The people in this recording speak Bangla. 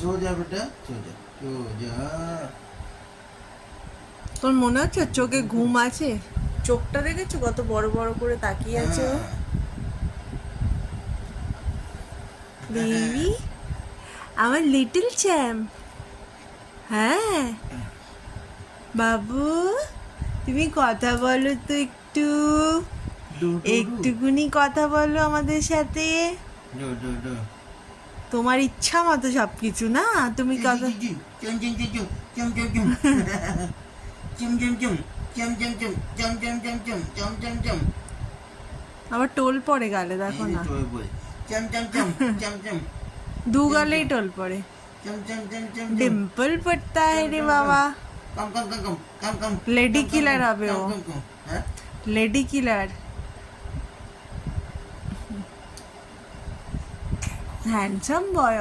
সোজা বেটা সোজা সোজা। তোর মনে হচ্ছে ওর চোখে ঘুম আছে? চোখটা দেখেছো কত বড় বড় করে তাকিয়ে আছে ও? বেবি, আমার লিটল চ্যাম্প। হ্যাঁ বাবু, তুমি কথা বলো তো একটু, ডু ডু ডু একটুকুনি কথা বলো আমাদের সাথে। ডু ডু ডু তোমার ইচ্ছা মতো সবকিছু না, তুমি কথা। চুম চুম চুম চুম চুম চুম চুম চুম চুম চুম চুম চুম চুম চুম চুম চুম চুম চুম চুম। আবার টোল পড়ে গালে, দেখো না, চম চম চম চম চম দু গালেই টোল পড়ে। চম চম চম চম डिम्पल पड़ता है रे बाबा। কম কম কম কম কম কম लेडी किलर হবে ও, হ্যাঁ लेडी किलर। Handsome boy